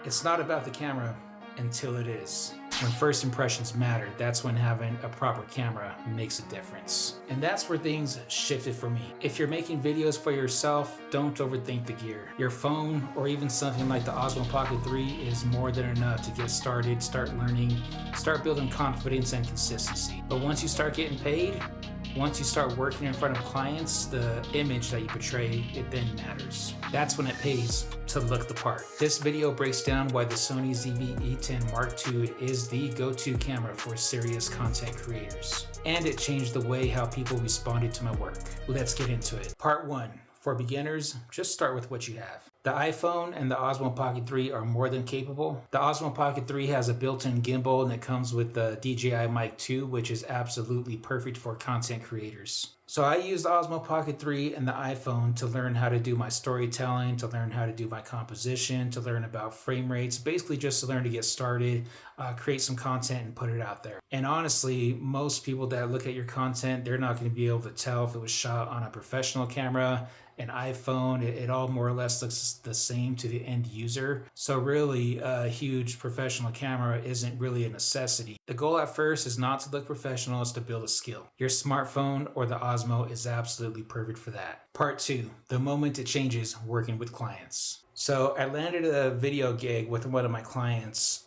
It's not about the camera until it is. When first impressions matter, that's when having a proper camera makes a difference. And that's where things shifted for me. If you're making videos for yourself, don't overthink the gear. Your phone, or even something like the Osmo Pocket 3, is more than enough to get started, start learning, start building confidence and consistency. But once you start getting paid, once you start working in front of clients, the image that you portray, it then matters. That's when it pays to look the part. This video breaks down why the Sony ZV-E10 Mark II is the go-to camera for serious content creators. And it changed the way how people responded to my work. Let's get into it. Part 1. For beginners, just start with what you have. The iPhone and the Osmo Pocket 3 are more than capable. The Osmo Pocket 3 has a built-in gimbal and it comes with the DJI Mic 2, which is absolutely perfect for content creators. So I used the Osmo Pocket 3 and the iPhone to learn how to do my storytelling, to learn how to do my composition, to learn about frame rates, basically just to learn to get started, create some content and put it out there. And honestly, most people that look at your content, they're not going to be able to tell if it was shot on a professional camera, an iPhone. It all more or less looks the same to the end user. So really, a huge professional camera isn't really a necessity. The goal at first is not to look professional, it's to build a skill. Your smartphone or the Osmo is absolutely perfect for that. Part 2, the moment it changes working with clients. So I landed a video gig with one of my clients,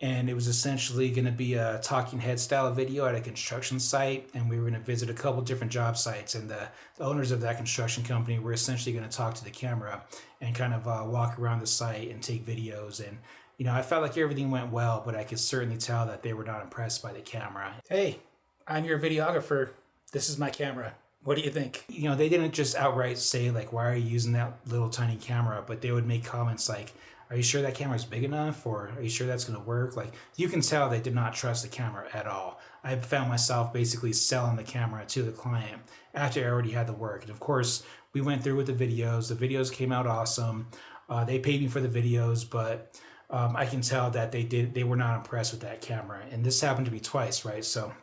and it was essentially going to be a talking head style video at a construction site, and we were going to visit a couple different job sites, and the owners of that construction company were essentially going to talk to the camera and kind of walk around the site and take videos. And you know, I felt like everything went well, but I could certainly tell that they were not impressed by the camera. Hey, I'm your videographer. This is my camera. What do you think? You know, they didn't just outright say like, why are you using that little tiny camera? But they would make comments like, are you sure that camera's big enough? Or are you sure that's going to work? Like, you can tell they did not trust the camera at all. I found myself basically selling the camera to the client after I already had the work. And of course, we went through with the videos. The videos came out awesome. They paid me for the videos, but I can tell that they were not impressed with that camera. And this happened to me twice, right? So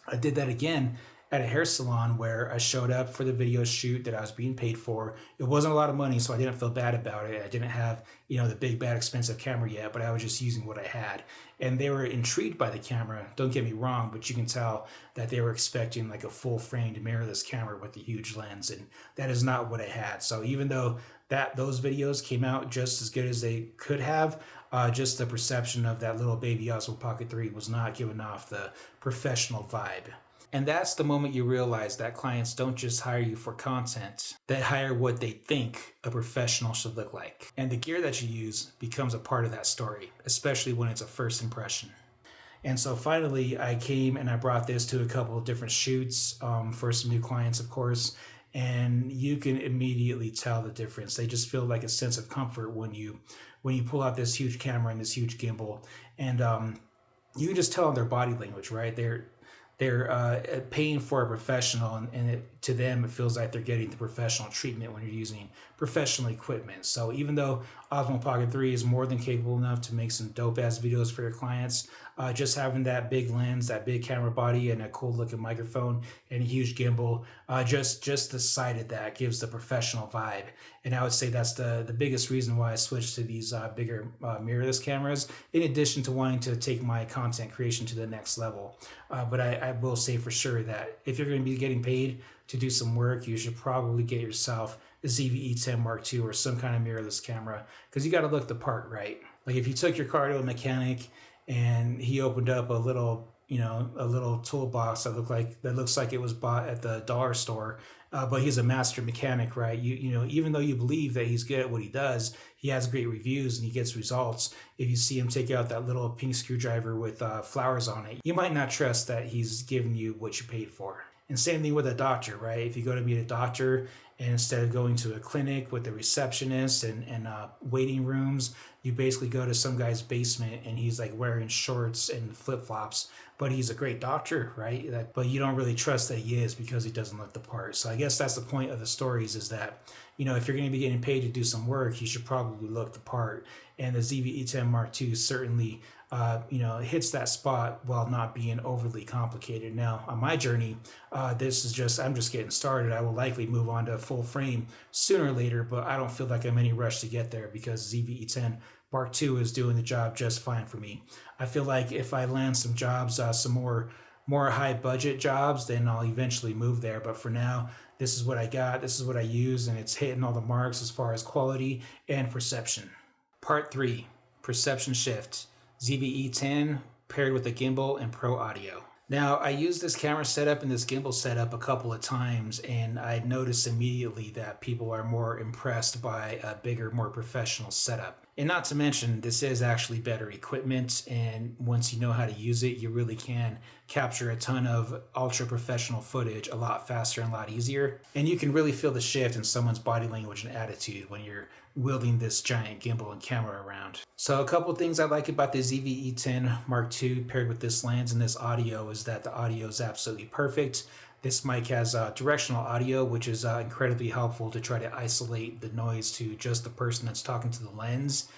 I did that again at a hair salon where I showed up for the video shoot that I was being paid for. It wasn't a lot of money, so I didn't feel bad about it. I didn't have, you know, the big, bad, expensive camera yet, but I was just using what I had. And they were intrigued by the camera. Don't get me wrong, but you can tell that they were expecting like a full-framed mirrorless camera with a huge lens, and that is not what I had. So even though those videos came out just as good as they could have, just the perception of that little baby Osmo Pocket 3 was not giving off the professional vibe. And that's the moment you realize that clients don't just hire you for content, they hire what they think a professional should look like. And the gear that you use becomes a part of that story, especially when it's a first impression. And so finally, I came and I brought this to a couple of different shoots for some new clients, of course, and you can immediately tell the difference. They just feel like a sense of comfort when you pull out this huge camera and this huge gimbal, and you can just tell on their body language, right? They're paying for a professional, and to them it feels like they're getting the professional treatment when you're using professional equipment. So even though Osmo Pocket 3 is more than capable enough to make some dope ass videos for your clients, just having that big lens, that big camera body, and a cool looking microphone and a huge gimbal, just the sight of that gives the professional vibe. And I would say that's the biggest reason why I switched to these bigger mirrorless cameras, in addition to wanting to take my content creation to the next level. But I will say for sure that if you're going to be getting paid to do some work, you should probably get yourself a ZV-E10 Mark II or some kind of mirrorless camera, because you got to look the part, right? Like if you took your car to a mechanic and he opened up a little toolbox that looks like it was bought at the dollar store, but he's a master mechanic, right? You know, even though you believe that he's good at what he does, he has great reviews and he gets results. If you see him take out that little pink screwdriver with flowers on it, you might not trust that he's giving you what you paid for. And same thing with a doctor, right? If you go to meet a doctor and instead of going to a clinic with the receptionist and waiting rooms, you basically go to some guy's basement and he's like wearing shorts and flip-flops, but he's a great doctor, right? But you don't really trust that he is because he doesn't look the part. So I guess that's the point of the stories, is that, you know, if you're going to be getting paid to do some work, you should probably look the part. And the ZV-E10 Mark II certainly, hits that spot while not being overly complicated. Now, on my journey, I'm just getting started. I will likely move on to full frame sooner or later, but I don't feel like I'm in any rush to get there because ZV-E10 Mark II is doing the job just fine for me. I feel like if I land some jobs, some more high budget jobs, then I'll eventually move there. But for now, this is what I got, this is what I use, and it's hitting all the marks as far as quality and perception. Part 3, perception shift, ZV-E10 paired with a gimbal and pro audio. Now, I used this camera setup and this gimbal setup a couple of times, and I noticed immediately that people are more impressed by a bigger, more professional setup. And not to mention, this is actually better equipment, and once you know how to use it, you really can capture a ton of ultra professional footage a lot faster and a lot easier. And you can really feel the shift in someone's body language and attitude when you're wielding this giant gimbal and camera around. So a couple things I like about the ZV-E10 Mark II paired with this lens and this audio is that the audio is absolutely perfect. This mic has directional audio, which is incredibly helpful to try to isolate the noise to just the person that's talking to the lens.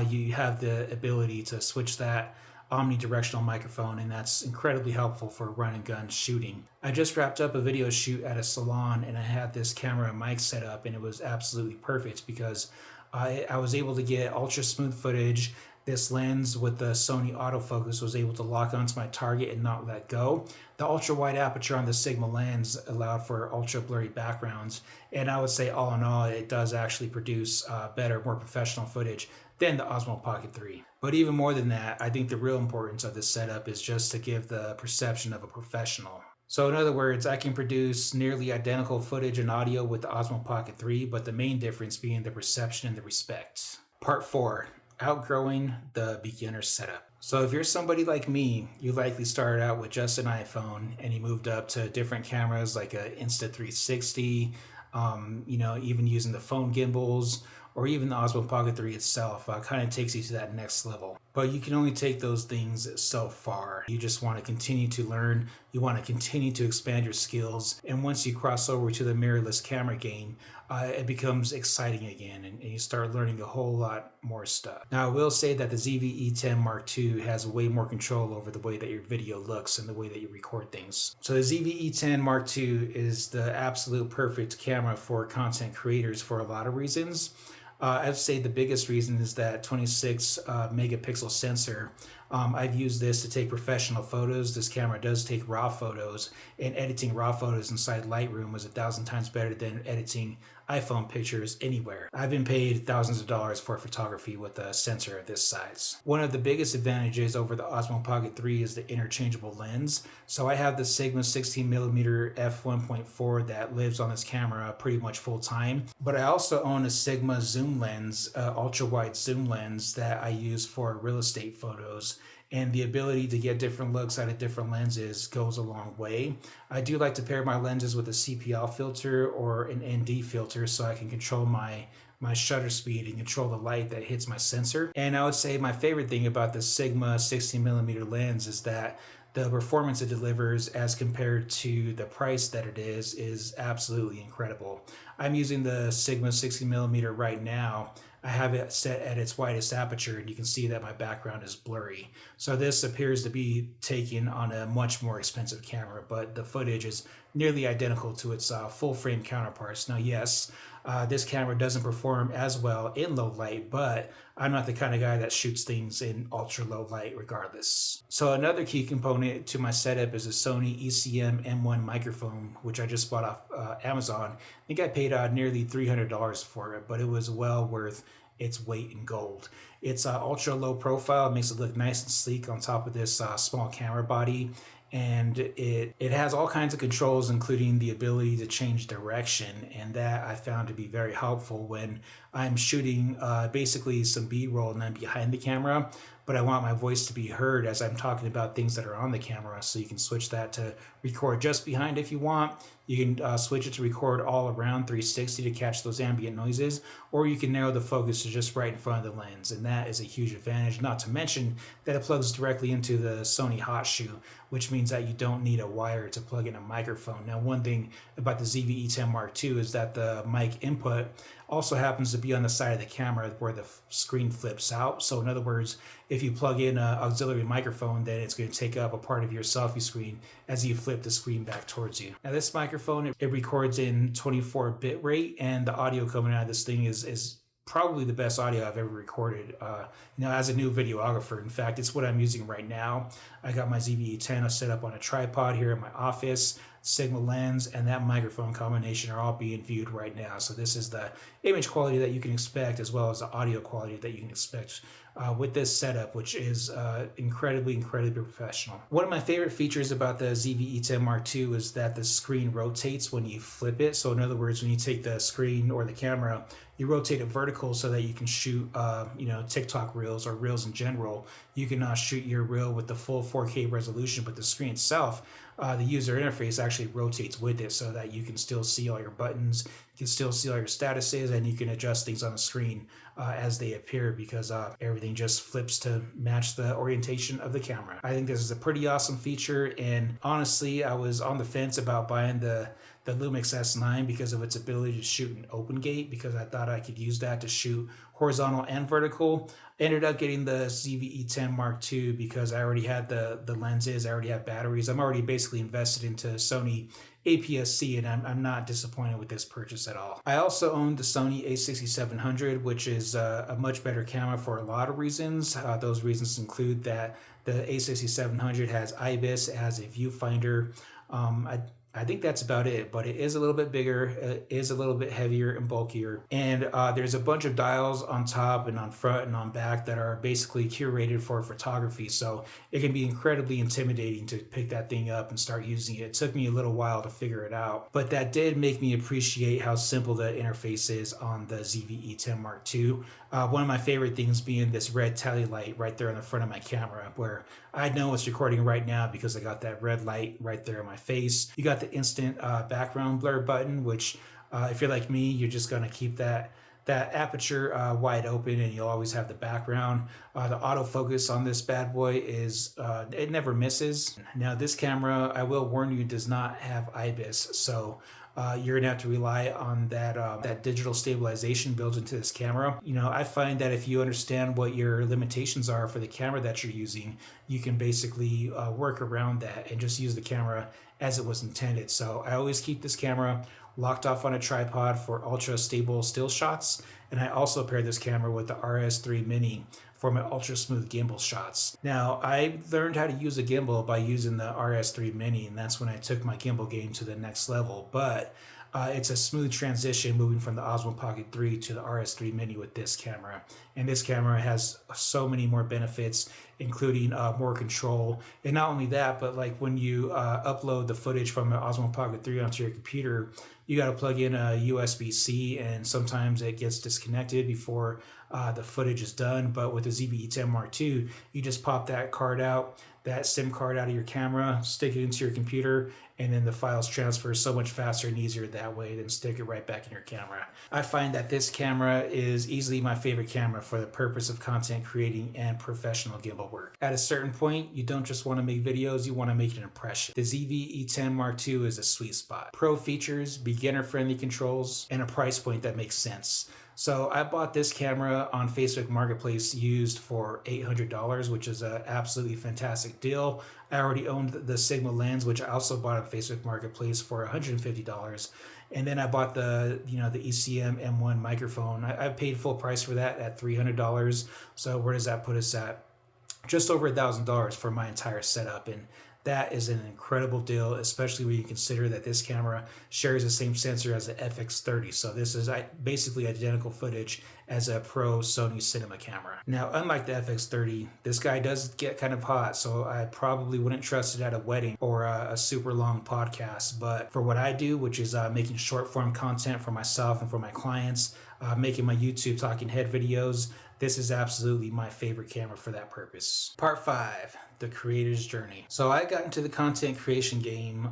You have the ability to switch that omnidirectional microphone, and that's incredibly helpful for run and gun shooting. I just wrapped up a video shoot at a salon, and I had this camera and mic set up, and it was absolutely perfect because I was able to get ultra smooth footage. This lens with the Sony autofocus was able to lock onto my target and not let go. The ultra wide aperture on the Sigma lens allowed for ultra blurry backgrounds, and I would say all in all it does actually produce better, more professional footage than the Osmo Pocket 3. But even more than that, I think the real importance of this setup is just to give the perception of a professional. So in other words, I can produce nearly identical footage and audio with the Osmo Pocket 3, but the main difference being the perception and the respect. Part 4. Outgrowing the beginner setup. So if you're somebody like me, you likely started out with just an iPhone and you moved up to different cameras like a Insta360, even using the phone gimbals, or even the Osmo Pocket 3 itself kind of takes you to that next level. But you can only take those things so far. You just want to continue to learn, you want to continue to expand your skills, and once you cross over to the mirrorless camera game, it becomes exciting again, and you start learning a whole lot more stuff. Now, I will say that the ZV-E10 Mark II has way more control over the way that your video looks and the way that you record things. So the ZV-E10 Mark II is the absolute perfect camera for content creators for a lot of reasons. I'd say the biggest reason is that 26 megapixel sensor. I've used this to take professional photos. This camera does take raw photos, and editing raw photos inside Lightroom is 1,000 times better than editing iPhone pictures anywhere. I've been paid thousands of dollars for photography with a sensor of this size. One of the biggest advantages over the Osmo Pocket 3 is the interchangeable lens. So I have the Sigma 16mm f1.4 that lives on this camera pretty much full time, but I also own a Sigma zoom lens, ultra wide zoom lens that I use for real estate photos. And the ability to get different looks out of different lenses goes a long way. I do like to pair my lenses with a CPL filter or an ND filter so I can control my shutter speed and control the light that hits my sensor. And I would say my favorite thing about the Sigma 16mm lens is that the performance it delivers as compared to the price that it is absolutely incredible. I'm using the Sigma 60mm right now. I have it set at its widest aperture, and you can see that my background is blurry. So this appears to be taken on a much more expensive camera, but the footage is nearly identical to its full frame counterparts. Now, yes, this camera doesn't perform as well in low light, but I'm not the kind of guy that shoots things in ultra low light regardless. So another key component to my setup is a Sony ECM-M1 microphone, which I just bought off Amazon. I think I paid nearly $300 for it, but it was well worth its weight in gold. It's ultra low profile, it makes it look nice and sleek on top of this small camera body. And it has all kinds of controls, including the ability to change direction, and that I found to be very helpful when I'm shooting basically some B-roll and I'm behind the camera, but I want my voice to be heard as I'm talking about things that are on the camera. So you can switch that to record just behind if you want. You can switch it to record all around 360 to catch those ambient noises, or you can narrow the focus to just right in front of the lens, and that is a huge advantage. Not to mention that it plugs directly into the Sony hot shoe, which means that you don't need a wire to plug in a microphone. Now, one thing about the ZV-E10 Mark II is that the mic input also happens to be on the side of the camera where the screen flips out. So in other words, if you plug in an auxiliary microphone, then it's going to take up a part of your selfie screen as you flip the screen back towards you. Now this microphone, it records in 24 bit rate, and the audio coming out of this thing is probably the best audio I've ever recorded, as a new videographer. In fact, it's what I'm using right now. I got my ZV-E10 set up on a tripod here in my office. Sigma lens and that microphone combination are all being viewed right now. So this is the image quality that you can expect, as well as the audio quality that you can expect with this setup, which is incredibly professional. One of my favorite features about the ZV-E10 Mark II is that the screen rotates when you flip it. So in other words, when you take the screen or the camera, you rotate it vertical so that you can shoot, TikTok reels or reels in general. You can shoot your reel with the full 4K resolution, but the screen itself, the user interface actually rotates with it so that you can still see all your buttons, you can still see all your statuses, and you can adjust things on the screen as they appear, because everything just flips to match the orientation of the camera. I think this is a pretty awesome feature, and honestly, I was on the fence about buying the Lumix S9 because of its ability to shoot an open gate, because I thought I could use that to shoot horizontal and vertical. I ended up getting the ZV-E10 Mark II because I already had the lenses, I already have batteries. I'm already basically invested into Sony APS-C, and I'm not disappointed with this purchase at all. I also owned the Sony a6700, which is a much better camera for a lot of reasons. Those reasons include that the a6700 has IBIS, it has a viewfinder. I think that's about it, but it is a little bit bigger, it is a little bit heavier and bulkier. And there's a bunch of dials on top and on front and on back that are basically curated for photography. So it can be incredibly intimidating to pick that thing up and start using it. It took me a little while to figure it out, but that did make me appreciate how simple the interface is on the ZV-E10 Mark II. One of my favorite things being this red tally light right there on the front of my camera, where I know it's recording right now because I got that red light right there in my face. You got the instant background blur button, which if you're like me, you're just gonna keep that aperture wide open, and you'll always have the background. The autofocus on this bad boy is it never misses. Now this camera, I will warn you, does not have IBIS, so you're gonna have to rely on that digital stabilization built into this camera. I find that if you understand what your limitations are for the camera that you're using, you can basically work around that and just use the camera as it was intended. So I always keep this camera locked off on a tripod for ultra stable still shots, and I also pair this camera with the RS3 Mini for my ultra smooth gimbal shots. Now, I learned how to use a gimbal by using the RS3 Mini, and that's when I took my gimbal game to the next level. But it's a smooth transition moving from the Osmo Pocket 3 to the RS3 Mini with this camera. And this camera has so many more benefits, including more control. And not only that, but like when you upload the footage from the Osmo Pocket 3 onto your computer, you got to plug in a USB-C, and sometimes it gets disconnected before the footage is done. But with the ZV-E10 Mark II, you just pop that card out, that SIM card out of your camera, stick it into your computer, and then the files transfer so much faster and easier that way than stick it right back in your camera. I find that this camera is easily my favorite camera for the purpose of content creating and professional gimbal work. At a certain point, you don't just want to make videos, you want to make an impression. The ZV-E10 Mark II is a sweet spot. Pro features, beginner-friendly controls, and a price point that makes sense. So I bought this camera on Facebook Marketplace used for $800, which is an absolutely fantastic deal. I already owned the Sigma lens, which I also bought on Facebook Marketplace for $150. And then I bought the ECM-M1 microphone. I paid full price for that at $300. So where does that put us at? Just over $1,000 for my entire setup. And that is an incredible deal, especially when you consider that this camera shares the same sensor as the FX30. So this is basically identical footage as a pro Sony cinema camera. Now, unlike the FX30, this guy does get kind of hot, so I probably wouldn't trust it at a wedding or a super long podcast. But for what I do, which is making short form content for myself and for my clients, making my YouTube talking head videos, this is absolutely my favorite camera for that purpose. Part 5, the creator's journey. So I got into the content creation game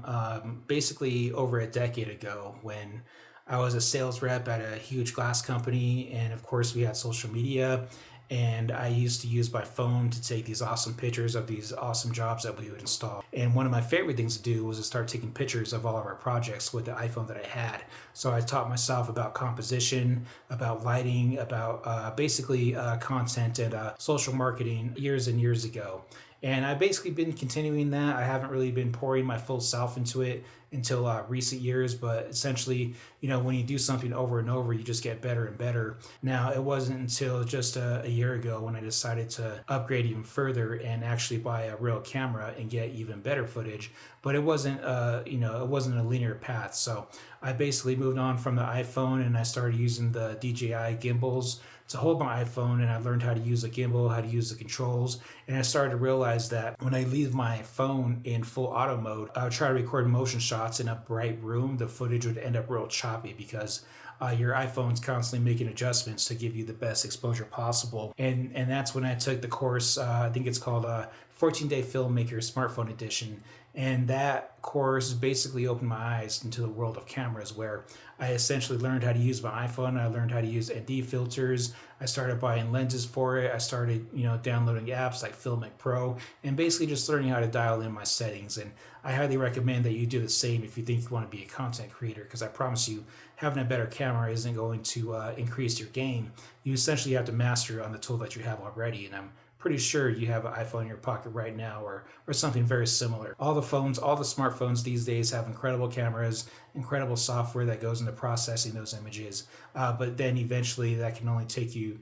basically over a decade ago when I was a sales rep at a huge glass company, and of course we had social media, and I used to use my phone to take these awesome pictures of these awesome jobs that we would install. And one of my favorite things to do was to start taking pictures of all of our projects with the iPhone that I had. So I taught myself about composition, about lighting, about basically content and social marketing years and years ago. And I've basically been continuing that. I haven't really been pouring my full self into it until recent years, but essentially, you know, when you do something over and over, you just get better and better. Now, it wasn't until just a year ago when I decided to upgrade even further and actually buy a real camera and get even better footage, but it wasn't, you know, it wasn't a linear path. So I basically moved on from the iPhone and I started using the DJI gimbals to hold my iPhone, and I learned how to use a gimbal, how to use the controls, and I started to realize that when I leave my phone in full auto mode, I would try to record motion shots in a bright room, the footage would end up real choppy because your iPhone's constantly making adjustments to give you the best exposure possible. And that's when I took the course, I think it's called 14-Day Filmmaker Smartphone Edition. And that course basically opened my eyes into the world of cameras, where I essentially learned how to use my iPhone. I learned how to use ND filters. I started buying lenses for it. I started, you know, downloading apps like Filmic Pro and basically just learning how to dial in my settings. And I highly recommend that you do the same if you think you want to be a content creator, because I promise you, having a better camera isn't going to increase your game. You essentially have to master on the tool that you have already. And I'm pretty sure you have an iPhone in your pocket right now, or something very similar. All the phones, all the smartphones these days have incredible cameras, incredible software that goes into processing those images. But then eventually that can only take you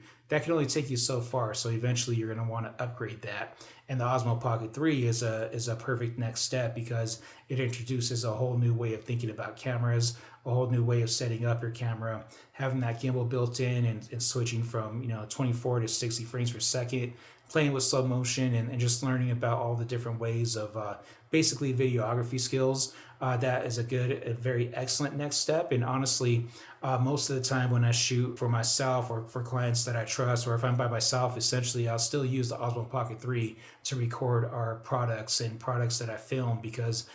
so far. So eventually you're going to want to upgrade that. And the Osmo Pocket 3 is a perfect next step, because it introduces a whole new way of thinking about cameras, a whole new way of setting up your camera, having that gimbal built in and switching from, you know, 24 to 60 frames per second, playing with slow motion and just learning about all the different ways of basically videography skills. That is a very excellent next step. And honestly, most of the time when I shoot for myself or for clients that I trust, or if I'm by myself, essentially I'll still use the Osmo Pocket 3 to record our products and products that I film, because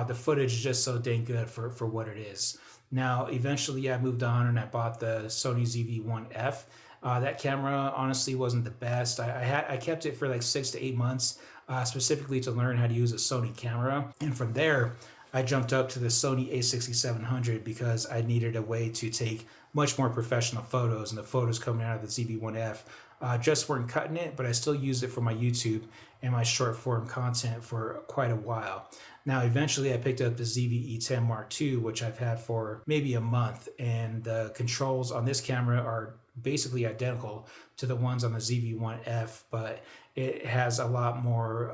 the footage is just so dang good for what it is. Now, eventually I moved on and I bought the Sony ZV-E10. That camera honestly wasn't the best. I kept it for like 6 to 8 months, specifically to learn how to use a Sony camera. And from there, I jumped up to the Sony a6700 because I needed a way to take much more professional photos, and the photos coming out of the ZV-E10 just weren't cutting it, but I still used it for my YouTube and my short form content for quite a while. Now, eventually I picked up the ZV-E10 Mark II, which I've had for maybe a month, and the controls on this camera are basically identical to the ones on the ZV-E10, but it has a lot more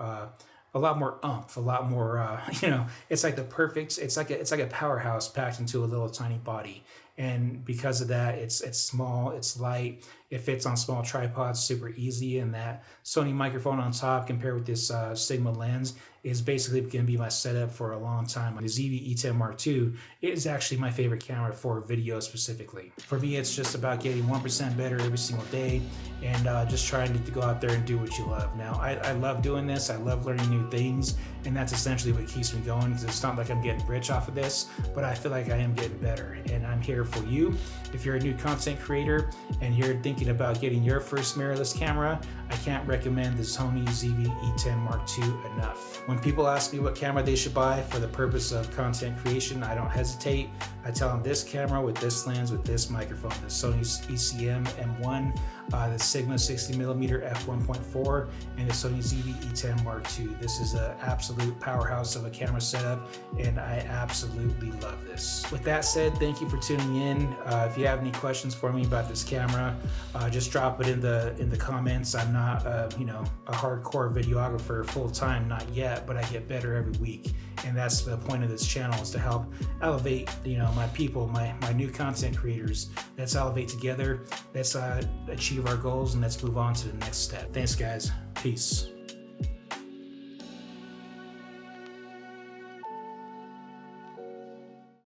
oomph, a lot more, you know, it's like it's like a powerhouse packed into a little tiny body. And because of that, it's small, it's light, it fits on small tripods super easy, and that Sony microphone on top compared with this Sigma lens is basically going to be my setup for a long time. The ZV-E10 Mark II is actually my favorite camera for video specifically. For me, it's just about getting 1% better every single day and just trying to go out there and do what you love. Now, I love doing this. I love learning new things, and that's essentially what keeps me going. It's not like I'm getting rich off of this, but I feel like I am getting better, and I'm here for you. If you're a new content creator and you're thinking about getting your first mirrorless camera, I can't recommend the Sony ZV-E10 Mark II enough. When people ask me what camera they should buy for the purpose of content creation, I don't hesitate. I tell them this camera with this lens with this microphone, the Sony ECM-M1, the Sigma 60mm f1.4, and the Sony ZV-E10 Mark II. This is an absolute powerhouse of a camera setup, and I absolutely love this. With that said, thank you for tuning in. If you have any questions for me about this camera, just drop it in the comments. I'm not, you know, a hardcore videographer full time, not yet, but I get better every week, and that's the point of this channel, is to help elevate, you know, my people, my new content creators. Let's elevate together. Let's achieve our goals, and let's move on to the next step. Thanks, guys. Peace.